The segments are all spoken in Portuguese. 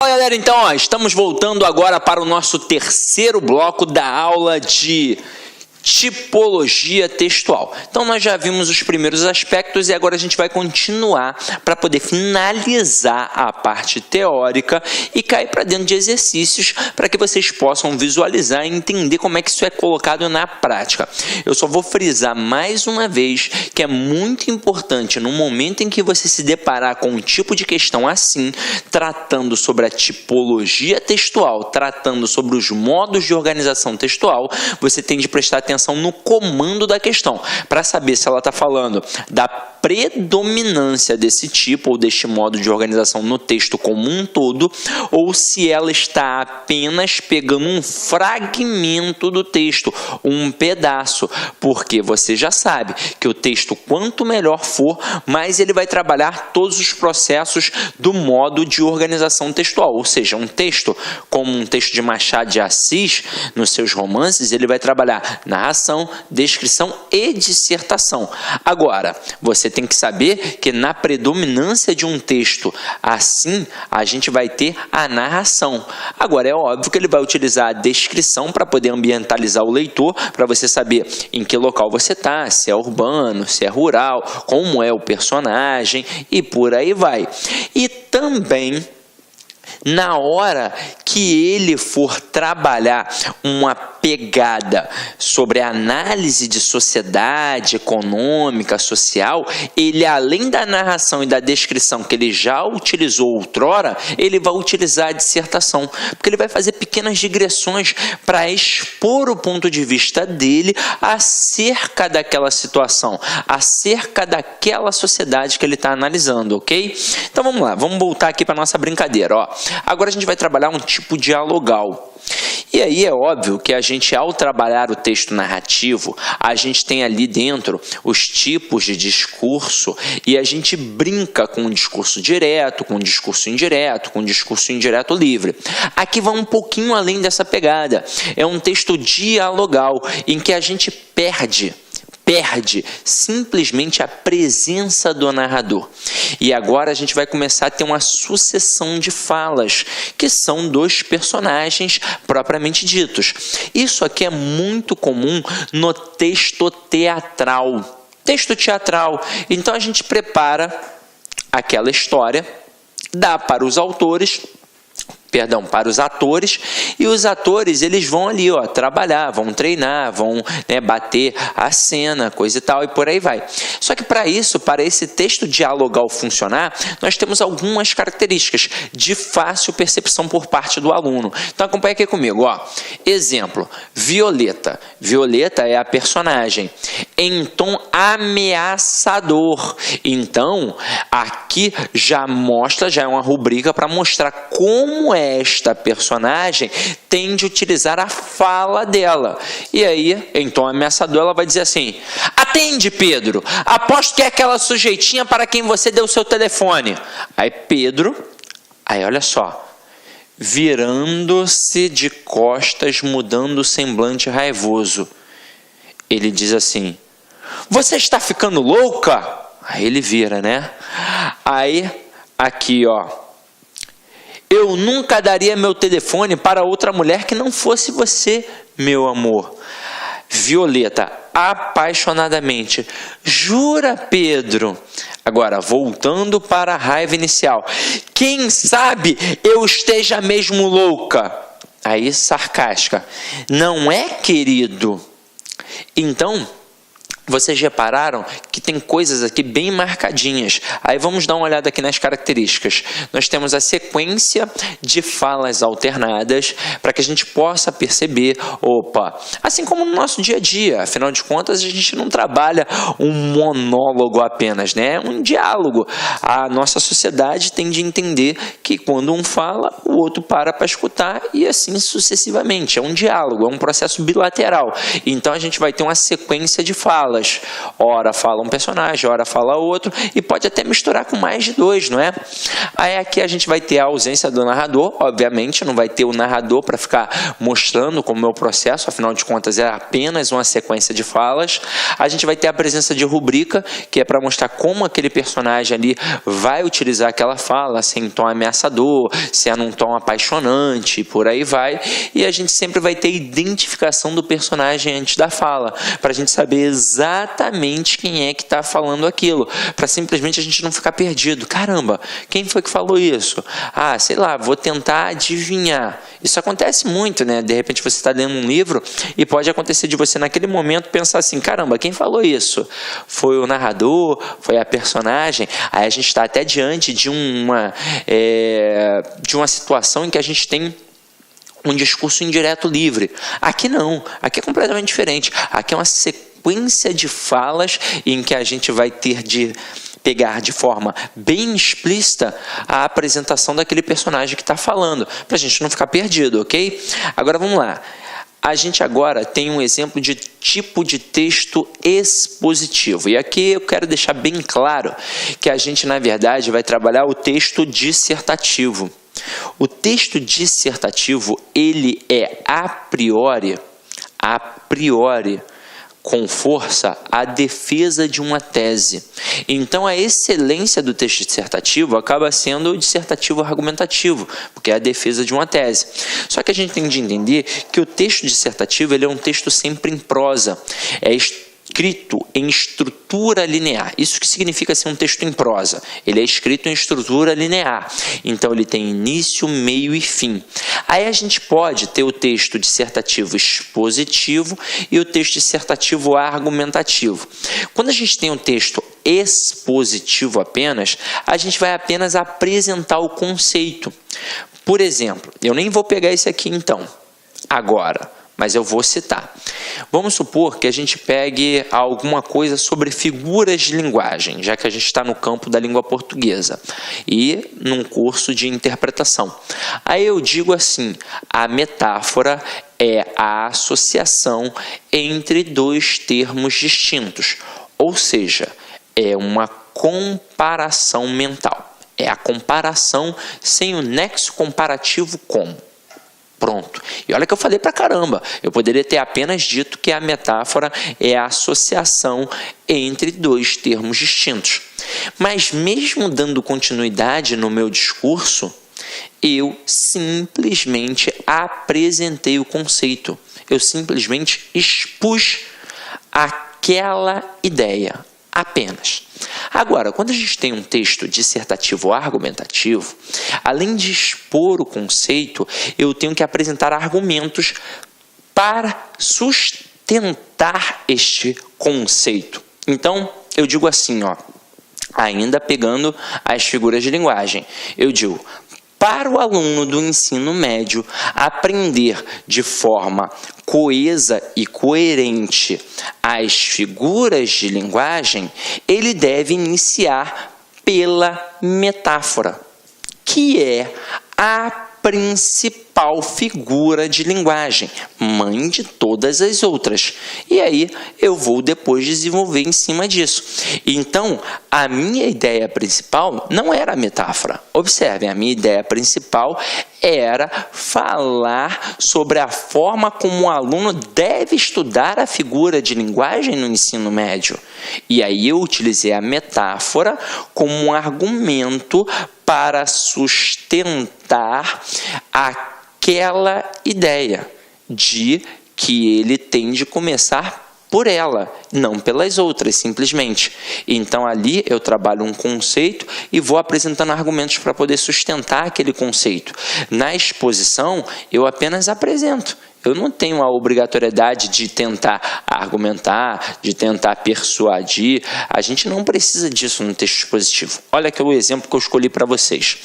Fala galera, então estamos voltando agora para o nosso terceiro bloco da aula de tipologia textual. Então nós já vimos os primeiros aspectos e agora a gente vai continuar para poder finalizar a parte teórica e cair para dentro de exercícios para que vocês possam visualizar e entender como é que isso é colocado na prática. Eu só vou frisar mais uma vez que é muito importante no momento em que você se deparar com um tipo de questão assim, tratando sobre a tipologia textual, tratando sobre os modos de organização textual, você tem de prestar atenção no comando da questão, para saber se ela está falando da predominância desse tipo ou deste modo de organização no texto como um todo, ou se ela está apenas pegando um fragmento do texto, um pedaço, porque você já sabe que o texto, quanto melhor for, mais ele vai trabalhar todos os processos do modo de organização textual, ou seja, um texto como um texto de Machado de Assis, nos seus romances, ele vai trabalhar narração, descrição e dissertação. Agora, você tem que saber que na predominância de um texto assim, a gente vai ter a narração. Agora, é óbvio que ele vai utilizar a descrição para poder ambientalizar o leitor, para você saber em que local você está, se é urbano, se é rural, como é o personagem e por aí vai. E também, na hora que ele for trabalhar uma pegada sobre a análise de sociedade, econômica, social, ele, além da narração e da descrição que ele já utilizou outrora, ele vai utilizar a dissertação, porque ele vai fazer pequenas digressões para expor o ponto de vista dele acerca daquela situação, acerca daquela sociedade que ele está analisando, ok? Então vamos lá, vamos voltar aqui para a nossa brincadeira, ó. Agora a gente vai trabalhar um tipo dialogal. E aí é óbvio que a gente, ao trabalhar o texto narrativo, a gente tem ali dentro os tipos de discurso e a gente brinca com o discurso direto, com o discurso indireto, com o discurso indireto livre. Aqui vai um pouquinho além dessa pegada. É um texto dialogal em que a gente perde simplesmente a presença do narrador. E agora a gente vai começar a ter uma sucessão de falas, que são dos personagens propriamente ditos. Isso aqui é muito comum no texto teatral. Texto teatral. Então a gente prepara aquela história, dá para os atores, e os atores, eles vão ali, ó, trabalhar, vão treinar, vão, né, bater a cena, coisa e tal, e por aí vai. Só que para isso, para esse texto dialogal funcionar, nós temos algumas características de fácil percepção por parte do aluno. Então acompanha aqui comigo, ó. Exemplo, Violeta. Violeta é a personagem em tom ameaçador. Então, aqui já mostra, já é uma rubrica para mostrar como esta personagem tende a utilizar a fala dela. E aí, em tom ameaçador, ela vai dizer assim: atende, Pedro, aposto que é aquela sujeitinha para quem você deu o seu telefone. Aí Pedro, olha só, virando-se de costas, mudando o semblante raivoso, ele diz assim: você está ficando louca? Aí ele vira, né? Aí, aqui, ó, eu nunca daria meu telefone para outra mulher que não fosse você, meu amor. Violeta, apaixonadamente: jura, Pedro? Agora, voltando para a raiva inicial: quem sabe eu esteja mesmo louca? Aí, sarcástica: não é, querido? Então, vocês repararam que tem coisas aqui bem marcadinhas. Aí vamos dar uma olhada aqui nas características. Nós temos a sequência de falas alternadas para que a gente possa perceber, opa, assim como no nosso dia a dia, afinal de contas a gente não trabalha um monólogo apenas, né? É um diálogo. A nossa sociedade tende a entender que quando um fala, o outro para escutar e assim sucessivamente. É um diálogo, é um processo bilateral. Então a gente vai ter uma sequência de falas. falas. Ora fala um personagem, ora fala outro, e pode até misturar com mais de dois, não é? Aí aqui a gente vai ter a ausência do narrador, obviamente, não vai ter o narrador para ficar mostrando como é o processo, afinal de contas é apenas uma sequência de falas. A gente vai ter a presença de rubrica, que é para mostrar como aquele personagem ali vai utilizar aquela fala, se é em tom ameaçador, se é num tom apaixonante, por aí vai. E a gente sempre vai ter identificação do personagem antes da fala, para a gente saber exatamente quem é que está falando aquilo, para simplesmente a gente não ficar perdido. Caramba, quem foi que falou isso? Ah, sei lá, vou tentar adivinhar. Isso acontece muito, né? De repente você está lendo um livro e pode acontecer de você naquele momento pensar assim, caramba, quem falou isso? Foi o narrador? Foi a personagem? Aí a gente está até diante de uma situação em que a gente tem um discurso indireto livre. Aqui não, aqui é completamente diferente. Aqui é uma sequência de falas em que a gente vai ter de pegar de forma bem explícita a apresentação daquele personagem que está falando, para a gente não ficar perdido, ok? Agora vamos lá. A gente agora tem um exemplo de tipo de texto expositivo. E aqui eu quero deixar bem claro que a gente, na verdade, vai trabalhar o texto dissertativo. O texto dissertativo, ele é a priori, com força, a defesa de uma tese. Então, a excelência do texto dissertativo acaba sendo o dissertativo argumentativo, porque é a defesa de uma tese. Só que a gente tem de entender que o texto dissertativo ele é um texto sempre em prosa, é escrito em estrutura linear. Isso que significa ser um texto em prosa. Ele é escrito em estrutura linear. Então, ele tem início, meio e fim. Aí a gente pode ter o texto dissertativo expositivo e o texto dissertativo argumentativo. Quando a gente tem um texto expositivo apenas, a gente vai apenas apresentar o conceito. Por exemplo, eu nem vou pegar esse aqui então, agora, mas eu vou citar. Vamos supor que a gente pegue alguma coisa sobre figuras de linguagem, já que a gente está no campo da língua portuguesa e num curso de interpretação. Aí eu digo assim, a metáfora é a associação entre dois termos distintos, ou seja, é uma comparação mental. É a comparação sem o nexo comparativo com. Pronto. E olha que eu falei pra caramba. Eu poderia ter apenas dito que a metáfora é a associação entre dois termos distintos. Mas mesmo dando continuidade no meu discurso, eu simplesmente apresentei o conceito. Eu simplesmente expus aquela ideia. Apenas. Agora, quando a gente tem um texto dissertativo argumentativo, além de expor o conceito, eu tenho que apresentar argumentos para sustentar este conceito. Então, eu digo assim, ainda pegando as figuras de linguagem, eu digo, para o aluno do ensino médio aprender de forma coesa e coerente as figuras de linguagem, ele deve iniciar pela metáfora, que é a principal figura de linguagem, mãe de todas as outras. E aí eu vou depois desenvolver em cima disso. Então, a minha ideia principal não era a metáfora. Observem, a minha ideia principal era falar sobre a forma como o aluno deve estudar a figura de linguagem no ensino médio. E aí eu utilizei a metáfora como um argumento para sustentar aquela ideia de que ele tem de começar por ela, não pelas outras, simplesmente. Então, ali eu trabalho um conceito e vou apresentando argumentos para poder sustentar aquele conceito. Na exposição, eu apenas apresento. Eu não tenho a obrigatoriedade de tentar argumentar, de tentar persuadir. A gente não precisa disso no texto expositivo. Olha aqui o exemplo que eu escolhi para vocês.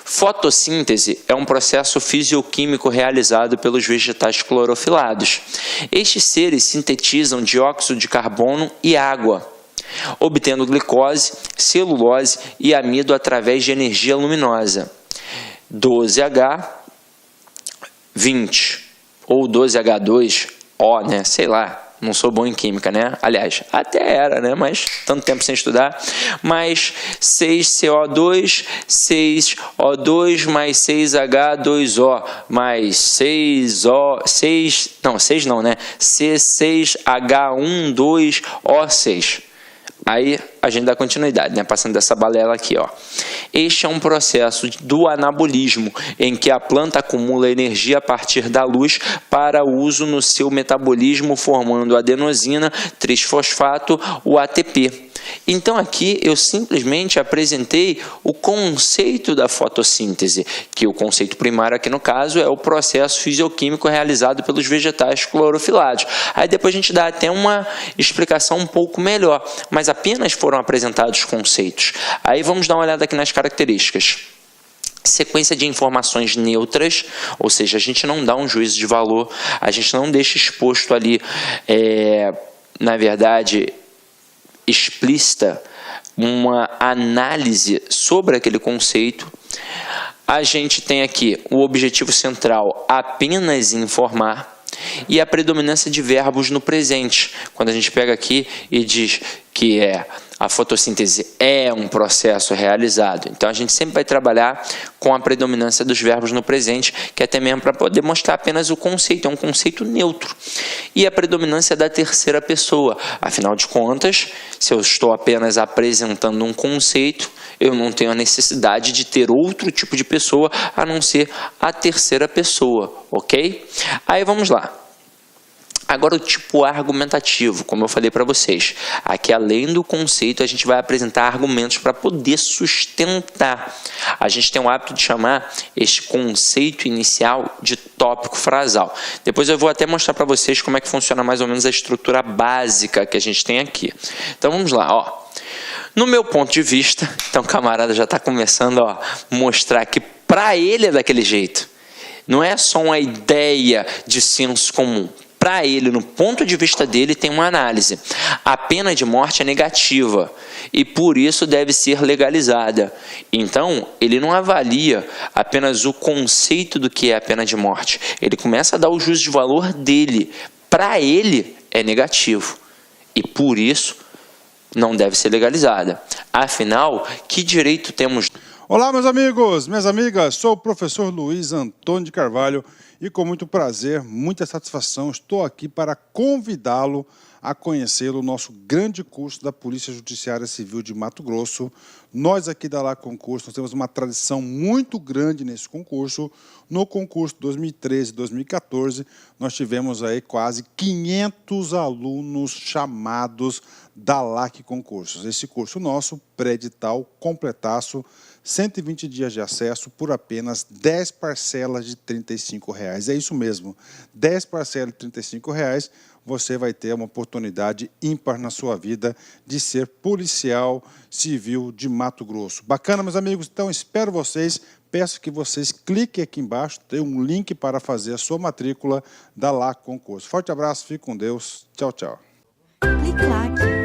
Fotossíntese é um processo fisioquímico realizado pelos vegetais clorofilados. Estes seres sintetizam dióxido de carbono e água, obtendo glicose, celulose e amido através de energia luminosa. 12H20 ou 12H2O, né? Sei lá. não sou bom em química, né? Aliás, até era, né? Mas tanto tempo sem estudar. Mais 6CO2, 6O2 mais 6H2O mais 6 não, né? C6H12O6. Aí a gente dá continuidade, né? Passando dessa balela aqui, ó. Este é um processo do anabolismo, em que a planta acumula energia a partir da luz para uso no seu metabolismo, formando adenosina, trisfosfato, o ATP. Então aqui eu simplesmente apresentei o conceito da fotossíntese, que o conceito primário aqui no caso é o processo fisioquímico realizado pelos vegetais clorofilados. Aí depois a gente dá até uma explicação um pouco melhor, mas apenas foram apresentados conceitos. Aí vamos dar uma olhada aqui nas características. Sequência de informações neutras, ou seja, a gente não dá um juízo de valor, a gente não deixa exposto ali, na verdade, explícita uma análise sobre aquele conceito. A gente tem aqui o objetivo central apenas informar e a predominância de verbos no presente. Quando a gente pega aqui e diz que a fotossíntese é um processo realizado, então a gente sempre vai trabalhar com a predominância dos verbos no presente, que é até mesmo para poder mostrar apenas o conceito, é um conceito neutro. E a predominância da terceira pessoa, afinal de contas, se eu estou apenas apresentando um conceito, eu não tenho a necessidade de ter outro tipo de pessoa a não ser a terceira pessoa, ok? Aí vamos lá. Agora o tipo argumentativo, como eu falei para vocês. Aqui, além do conceito, a gente vai apresentar argumentos para poder sustentar. A gente tem o hábito de chamar este conceito inicial de tópico frasal. Depois eu vou até mostrar para vocês como é que funciona mais ou menos a estrutura básica que a gente tem aqui. Então vamos lá, ó. No meu ponto de vista, então o camarada já está começando a mostrar que para ele é daquele jeito. Não é só uma ideia de senso comum. Para ele, no ponto de vista dele, tem uma análise. A pena de morte é negativa e por isso deve ser legalizada. Então, ele não avalia apenas o conceito do que é a pena de morte. Ele começa a dar o juízo de valor dele. Para ele, é negativo e por isso não deve ser legalizada. Afinal, que direito temos? Olá, meus amigos, minhas amigas, sou o professor Luiz Antônio de Carvalho e com muito prazer, muita satisfação, estou aqui para convidá-lo a conhecer o nosso grande curso da Polícia Judiciária Civil de Mato Grosso. Nós aqui da La Concurso, nós temos uma tradição muito grande nesse concurso. No concurso 2013 e 2014, nós tivemos aí quase 500 alunos chamados da LAC Concursos. Esse curso nosso, pré-edital, completaço, 120 dias de acesso por apenas 10 parcelas de R$ 35. É isso mesmo, 10 parcelas de R$ 35, você vai ter uma oportunidade ímpar na sua vida de ser policial civil de Mato Grosso. Bacana, meus amigos? Então, espero vocês. Peço que vocês cliquem aqui embaixo, tem um link para fazer a sua matrícula da LAC Concurso. Forte abraço, fique com Deus. Tchau, tchau. Clique lá.